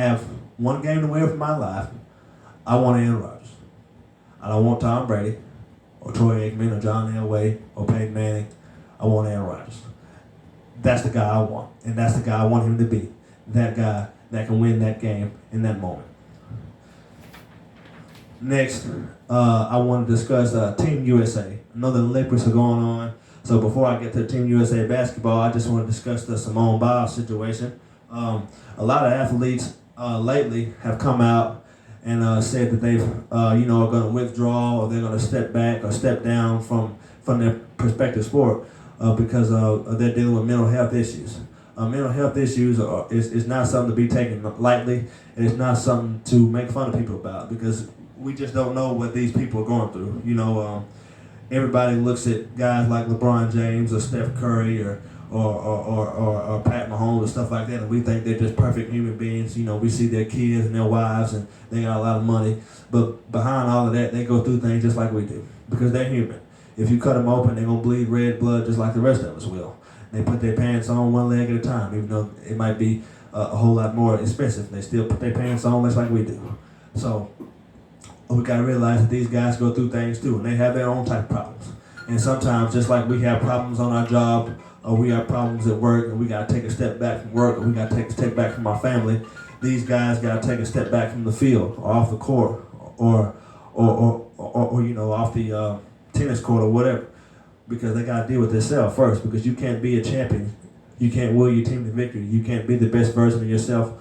have one game to win for my life, I want Aaron Rodgers. I don't want Tom Brady or Troy Aikman or John Elway or Peyton Manning. I want Aaron Rodgers. That's the guy I want, and that's the guy I want him to be. That guy that can win that game in that moment. Next, I want to discuss Team USA. I know the Olympics are going on, so before I get to Team USA basketball, I just want to discuss the Simone Biles situation. A lot of athletes lately have come out and said that they've, are going to withdraw or they're going to step back or step down from their prospective sport because they're dealing with mental health issues. Mental health issues is not something to be taken lightly, and it's not something to make fun of people about because we just don't know what these people are going through. Everybody looks at guys like LeBron James or Steph Curry or Pat Mahomes and stuff like that, and we think they're just perfect human beings. We see their kids and their wives, and they got a lot of money. But behind all of that, they go through things just like we do because they're human. If you cut them open, they're gonna bleed red blood just like the rest of us will. They put their pants on one leg at a time, even though it might be a whole lot more expensive. They still put their pants on just like we do. So we gotta realize that these guys go through things too, and they have their own type of problems. And sometimes, just like we have problems on our job, or we have problems at work, and we gotta take a step back from work, or we gotta take a step back from our family, these guys gotta take a step back from the field, or off the court, or off the tennis court, or whatever, because they gotta deal with themselves first. Because you can't be a champion, you can't will your team to victory, you can't be the best version of yourself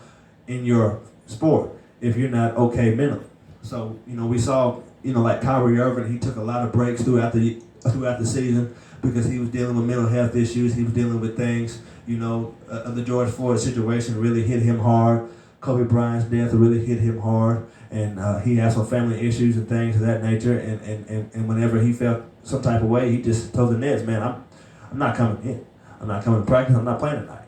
in your sport if you're not okay mentally. So we saw like Kyrie Irving, he took a lot of breaks throughout the season because he was dealing with mental health issues. He was dealing with things. The George Floyd situation really hit him hard. Kobe Bryant's death really hit him hard, and he had some family issues and things of that nature. And whenever he felt some type of way, he just told the Nets, "Man, I'm not coming in. I'm not coming to practice. I'm not playing tonight."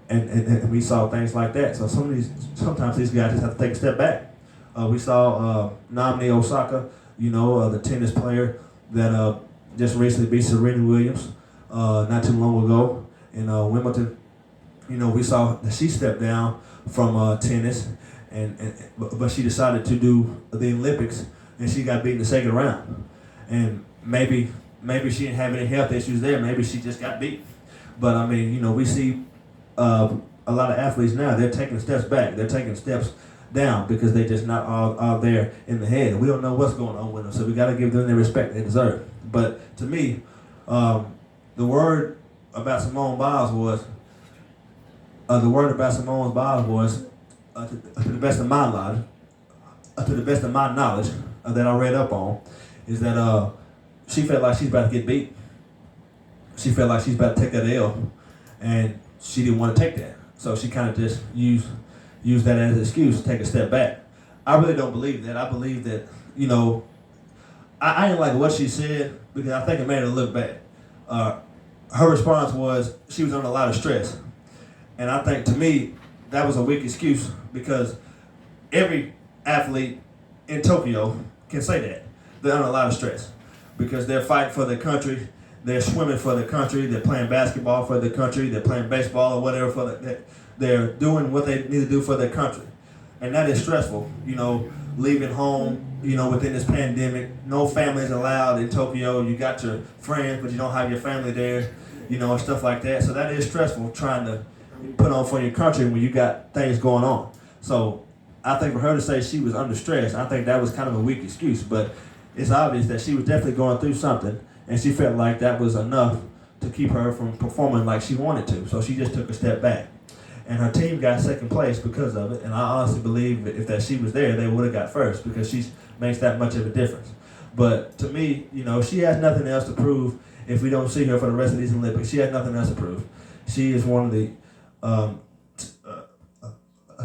And we saw things like that. So sometimes these guys just have to take a step back. We saw Naomi Osaka, the tennis player that just recently beat Serena Williams not too long ago in Wimbledon. We saw that she stepped down from tennis, but she decided to do the Olympics, and she got beat in the second round. And maybe she didn't have any health issues there. Maybe she just got beat. But we see a lot of athletes now. They're taking steps back. They're taking steps down because they're just not all there in the head. We don't know what's going on with them, so we got to give them the respect they deserve. But to me, the word about Simone Biles was, to the best of my knowledge, that I read up on, is that she felt like she's about to get beat. She felt like she's about to take that L, and she didn't want to take that. So she kind of just used that as an excuse to take a step back. I really don't believe that. I believe that, I didn't like what she said because I think it made her look bad. Her response was she was under a lot of stress. And I think, to me, that was a weak excuse because every athlete in Tokyo can say that. They're under a lot of stress because they're fighting for their country, they're swimming for their country, they're playing basketball for their country, they're playing baseball or whatever they're doing what they need to do for their country. And that is stressful, leaving home, within this pandemic. No families allowed in Tokyo. You got your friends, but you don't have your family there, and stuff like that. So that is stressful trying to put on for your country when you got things going on. So I think for her to say she was under stress, I think that was kind of a weak excuse. But it's obvious that she was definitely going through something, and she felt like that was enough to keep her from performing like she wanted to. So she just took a step back. And her team got second place because of it. And I honestly believe if that she was there, they would have got first because she makes that much of a difference. But to me, she has nothing else to prove if we don't see her for the rest of these Olympics. She has nothing else to prove. She is one of the,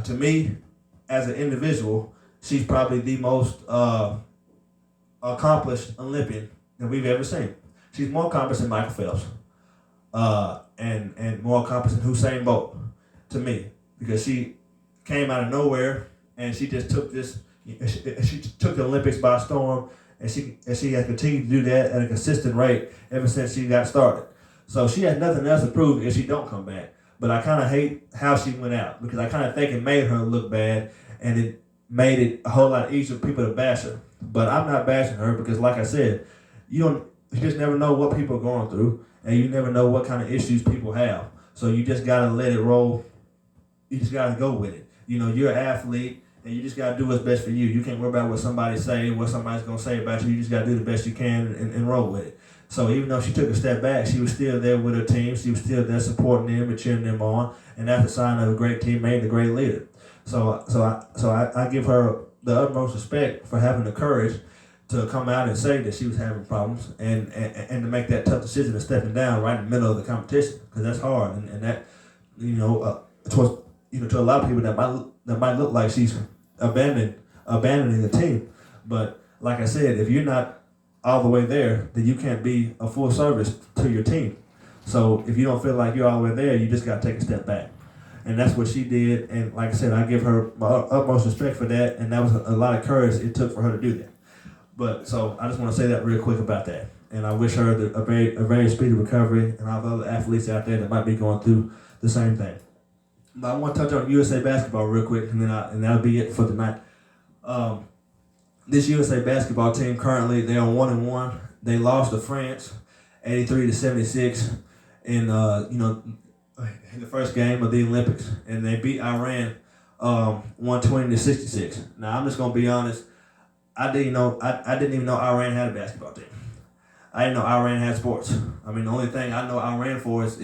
to me, as an individual, she's probably the most accomplished Olympian that we've ever seen. She's more accomplished than Michael Phelps and more accomplished than Usain Bolt. To me, because she came out of nowhere and she just took she took the Olympics by storm, and she has continued to do that at a consistent rate ever since she got started. So she has nothing else to prove if she don't come back. But I kind of hate how she went out because I kind of think it made her look bad, and it made it a whole lot easier for people to bash her. But I'm not bashing her because, like I said, you just never know what people are going through, and you never know what kind of issues people have. So you just gotta let it roll. You just gotta go with it. You're an athlete, and you just gotta do what's best for you. You can't worry about what somebody say, what somebody's gonna say about you. You just gotta do the best you can and roll with it. So even though she took a step back, she was still there with her team. She was still there supporting them and cheering them on, and that's a sign of a great teammate and a great leader. So I give her the utmost respect for having the courage to come out and say that she was having problems and to make that tough decision of stepping down right in the middle of the competition, because that's hard, and that to a lot of people that might look like she's abandoning the team, but like I said, if you're not all the way there, then you can't be a full service to your team. So if you don't feel like you're all the way there, you just got to take a step back. And that's what she did. And like I said, I give her my utmost respect for that. And that was a lot of courage it took for her to do that. But so I just want to say that real quick about that. And I wish her a very speedy recovery, and all the other athletes out there that might be going through the same thing. But I want to touch on USA basketball real quick, and that'll be it for tonight. This USA basketball team currently, they're on 1-1. They lost to France, 83-76, in the first game of the Olympics, and they beat Iran 120-66. Now I'm just gonna be honest. I didn't even know Iran had a basketball team. I didn't know Iran had sports. I mean, the only thing I know Iran for is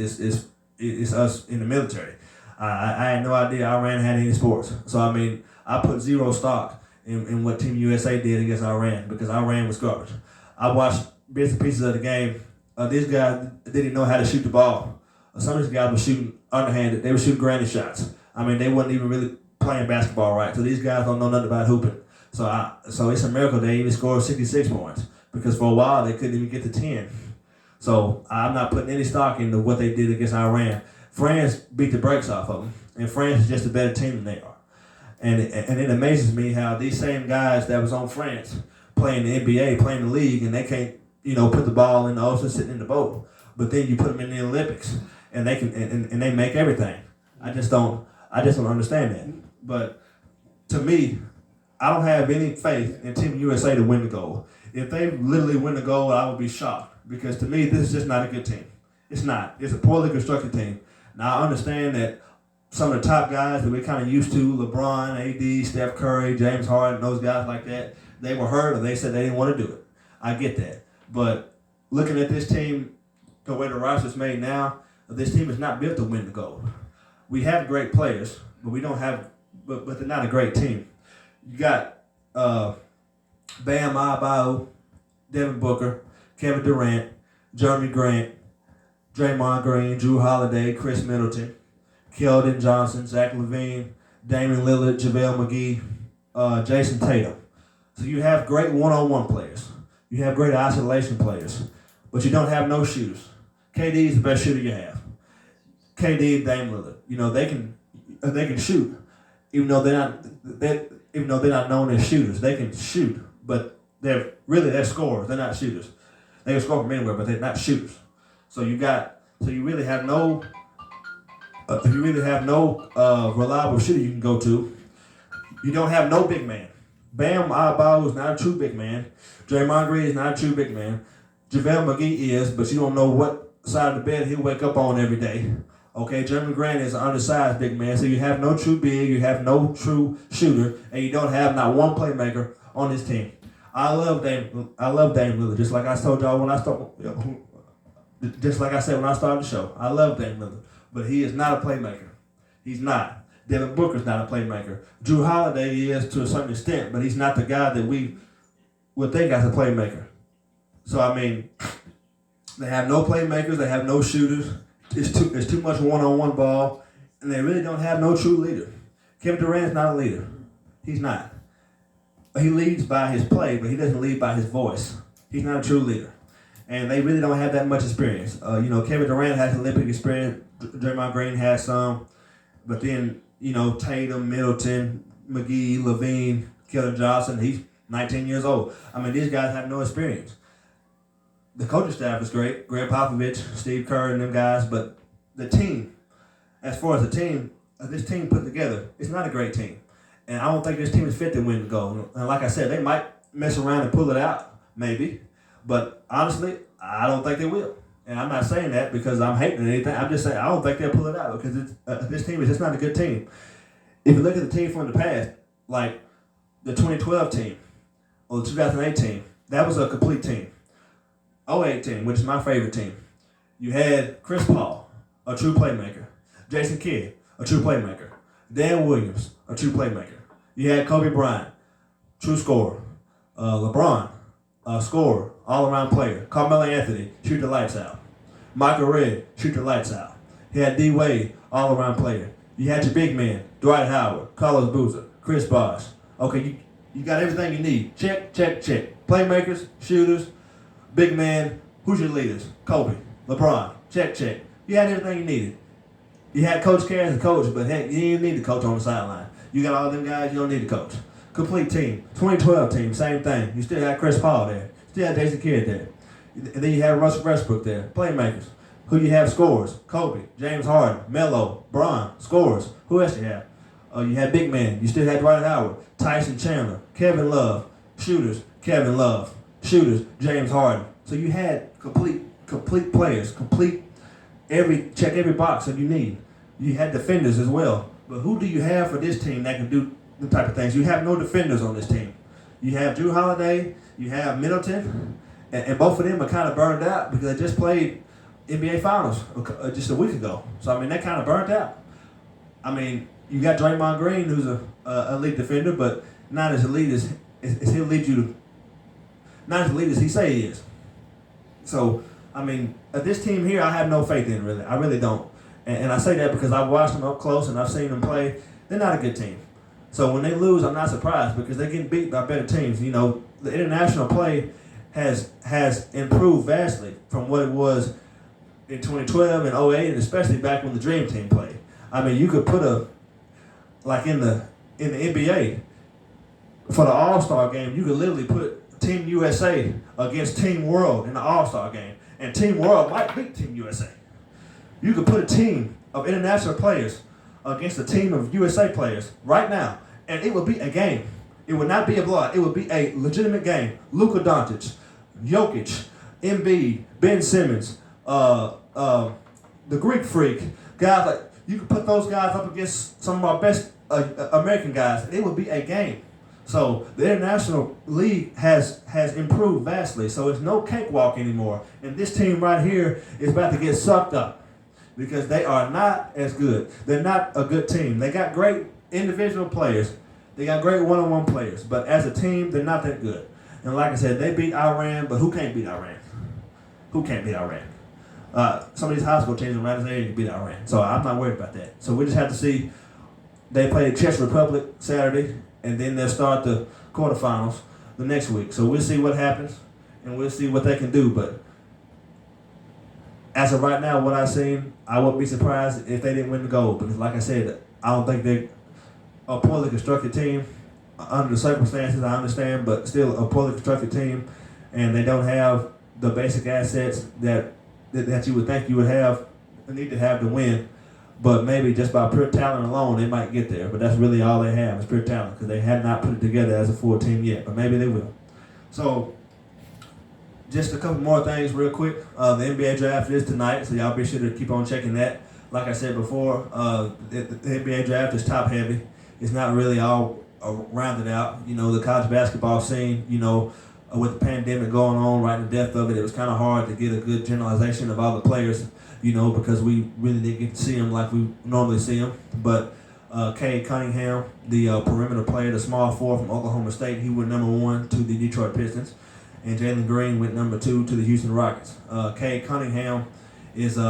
us in the military. I had no idea Iran had any sports. So I mean, I put zero stock in what Team USA did against Iran, because Iran was garbage. I watched bits and pieces of the game. These guys didn't know how to shoot the ball. Some of these guys were shooting underhanded. They were shooting granny shots. I mean, they wasn't even really playing basketball right. So these guys don't know nothing about hooping. So it's a miracle they even scored 66 points, because for a while they couldn't even get to 10. So I'm not putting any stock into what they did against Iran. France beat the brakes off of them, and France is just a better team than they are. And it amazes me how these same guys that was on France playing the NBA, playing the league, and they can't, put the ball in the ocean sitting in the boat. But then you put them in the Olympics, and they can and they make everything. I just don't understand that. But to me, I don't have any faith in Team USA to win the gold. If they literally win the gold, I would be shocked, because to me, this is just not a good team. It's not. It's a poorly constructed team. Now I understand that some of the top guys that we're kind of used to, LeBron, AD, Steph Curry, James Harden, those guys like that, they were hurt, or they said they didn't want to do it. I get that. But looking at this team, the way the roster's made now, this team is not built to win the gold. We have great players, but we don't have, but they're not a great team. You got Bam Adebayo, Devin Booker, Kevin Durant, Jeremy Grant, Draymond Green, Drew Holiday, Chris Middleton, Keldon Johnson, Zach LaVine, Damian Lillard, JaVale McGee, Jason Tatum. So you have great one-on-one players. You have great isolation players, but you don't have no shooters. KD is the best shooter you have. KD and Dame Lillard, they can shoot, even though they're not known as shooters. They can shoot, but they're scorers. They're not shooters. They can score from anywhere, but they're not shooters. So you really have no reliable shooter you can go to. You don't have no big man. Bam Adebayo is not a true big man. Draymond Green is not a true big man. JaVale McGee is, but you don't know what side of the bed he'll wake up on every day. Okay, Jeremy Grant is an undersized big man, so you have no true big, you have no true shooter, and you don't have not one playmaker on this team. I love Dame Lillard, just like I told y'all just like I said when I started the show. I love Dame Lillard, but he is not a playmaker. He's not. Devin Booker's not a playmaker. Drew Holiday is to a certain extent, but he's not the guy that we would think as a playmaker. So I mean, they have no playmakers, they have no shooters. It's too much one-on-one ball, and they really don't have no true leader. Kevin Durant's not a leader. He's not. He leads by his play, but he doesn't lead by his voice. He's not a true leader. And they really don't have that much experience. Kevin Durant has Olympic experience. Draymond Green has some. But then, Tatum, Middleton, McGee, Levine, Keldon Johnson, he's 19 years old. I mean, these guys have no experience. The coaching staff is great. Greg Popovich, Steve Kerr, and them guys. But the team, as far as the team, this team put together, it's not a great team. And I don't think this team is fit to win the gold. And like I said, they might mess around and pull it out, maybe. But honestly, I don't think they will. And I'm not saying that because I'm hating anything. I'm just saying I don't think they'll pull it out because this team is just not a good team. If you look at the team from the past, like the 2012 team or the 2008 team, that was a complete team. 08 team, which is my favorite team. You had Chris Paul, a true playmaker. Jason Kidd, a true playmaker. Dan Williams, a true playmaker. You had Kobe Bryant, true scorer. LeBron, scorer, all-around player. Carmelo Anthony, shoot the lights out. Michael Redd, shoot the lights out. You had D. Wade, all-around player. You had your big man, Dwight Howard, Carlos Boozer, Chris Bosh. Okay, you got everything you need. Check, check, check. Playmakers, shooters, big man. Who's your leaders? Kobe, LeBron. Check, check. You had everything you needed. You had Coach K as a coach, but heck, you didn't need the coach on the sideline. You got all them guys, you don't need the coach. Complete team. 2012 team, same thing. You still had Chris Paul there. Still had Jason Kidd there. And then you had Russell Westbrook there. Playmakers. Who you have scorers? Kobe, James Harden, Melo, Bron, scorers. Who else you have? You had big man. You still had Dwight Howard, Tyson Chandler, Kevin Love. Shooters, Kevin Love. Shooters, James Harden. So you had complete players, check every box that you need. You had defenders as well. But who do you have for this team that can do the type of things? You have no defenders on this team. You have Drew Holiday, you have Middleton, and both of them are kind of burned out because they just played NBA Finals just a week ago. So, I mean, they're kind of burnt out. I mean, you got Draymond Green, who's a elite defender, but not as elite as he'll lead you to, not as elite as he say he is. So, I mean, this team here, I have no faith in, really. I really don't. And I say that because I've watched them up close and I've seen them play. They're not a good team. So when they lose, I'm not surprised because they're getting beat by better teams. You know, the international play has improved vastly from what it was in 2012 and 08, and especially back when the Dream Team played. I mean, you could put in the NBA, for the All-Star game, you could literally put Team USA against Team World in the All-Star game, and Team World might beat Team USA. You could put a team of international players against a team of USA players right now, and it would be a game. It would not be a blowout. It would be a legitimate game. Luka Doncic, Jokic, Embiid, Ben Simmons, the Greek Freak, guys like, you could put those guys up against some of our best American guys, and it would be a game. So the international league has improved vastly. So it's no cakewalk anymore. And this team right here is about to get sucked up because they are not as good. They're not a good team. They got great individual players. They got great one-on-one players. But as a team, they're not that good. And like I said, they beat Iran, but who can't beat Iran? Who can't beat Iran? Some of these high school teams around this area can beat Iran. So I'm not worried about that. So we just have to see. They play Czech Republic Saturday, and then they'll start the quarterfinals the next week. So we'll see what happens, and we'll see what they can do. But as of right now, what I've seen, I wouldn't be surprised if they didn't win the gold. Because like I said, I don't think they're a poorly constructed team. Under the circumstances, I understand, but still a poorly constructed team, and they don't have the basic assets that you would think you would need to have to win. But maybe just by pure talent alone, they might get there. But that's really all they have is pure talent because they have not put it together as a full team yet. But maybe they will. So, just a couple more things real quick. The NBA draft is tonight, so y'all be sure to keep on checking that. Like I said before, the NBA draft is top heavy. It's not really all rounded out. You know, the college basketball scene, you know, with the pandemic going on right in the depth of it, it was kind of hard to get a good generalization of all the players, you know, because we really didn't get to see them like we normally see them. But Cade Cunningham, the perimeter player, the small forward from Oklahoma State, he went number 1 to the Detroit Pistons. And Jalen Green went number 2 to the Houston Rockets. Cade Cunningham is, he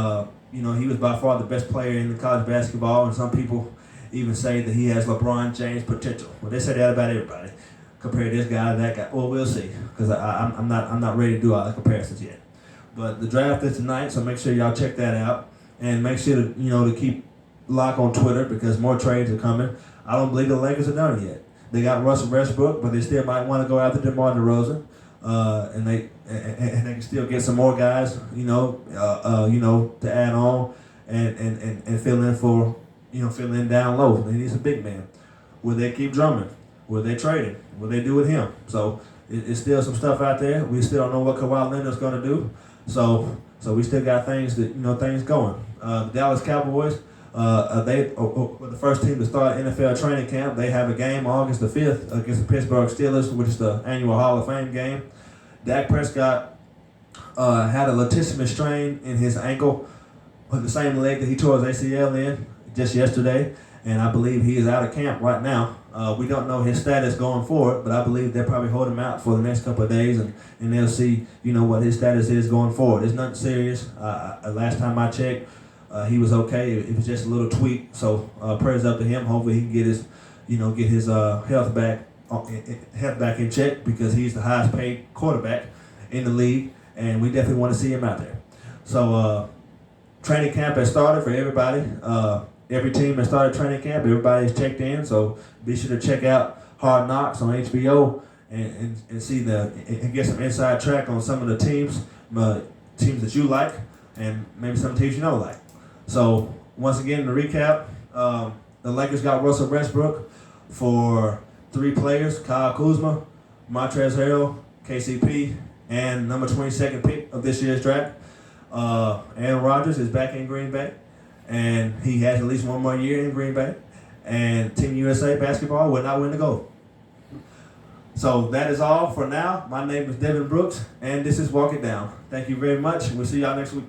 was by far the best player in the college basketball, and some people even say that he has LeBron James potential. Well, they say that about everybody. Compare this guy to that guy. Well, we'll see, because I'm not ready to do all the comparisons yet. But the draft is tonight, so make sure y'all check that out, and make sure to keep lock on Twitter because more trades are coming. I don't believe the Lakers are done yet. They got Russell Westbrook, but they still might want to go after DeMar DeRozan, and they can still get some more guys, to add on. and fill in for, fill in down low. They need a big man. Will they keep Drummond? Will they trade him? Will they do with him? So it's still some stuff out there. We still don't know what Kawhi Leonard's going to do. So we still got things going. The Dallas Cowboys, they were the first team to start NFL training camp. They have a game August the 5th against the Pittsburgh Steelers, which is the annual Hall of Fame game. Dak Prescott had a latissimus strain in his ankle, the same leg that he tore his ACL in just yesterday, and I believe he is out of camp right now. We don't know his status going forward, but I believe they'll probably hold him out for the next couple of days, and they'll see, what his status is going forward. It's nothing serious. Last time I checked, he was okay. It was just a little tweak. So prayers up to him. Hopefully he can get his health back in check, because he's the highest paid quarterback in the league, and we definitely want to see him out there. So training camp has started for everybody. Every team has started training camp. Everybody's checked in. So be sure to check out Hard Knocks on HBO and see and get some inside track on some of the teams that you like, and maybe some teams you don't like. So once again, to recap, the Lakers got Russell Westbrook for 3 players: Kyle Kuzma, Montrezl Harrell, KCP, and number 22nd pick of this year's draft. Aaron Rodgers is back in Green Bay, and he has at least one more year in Green Bay. And Team USA basketball will not win the gold. So that is all for now. My name is Devin Brooks, and this is Walk It Down. Thank you very much. We'll see y'all next week.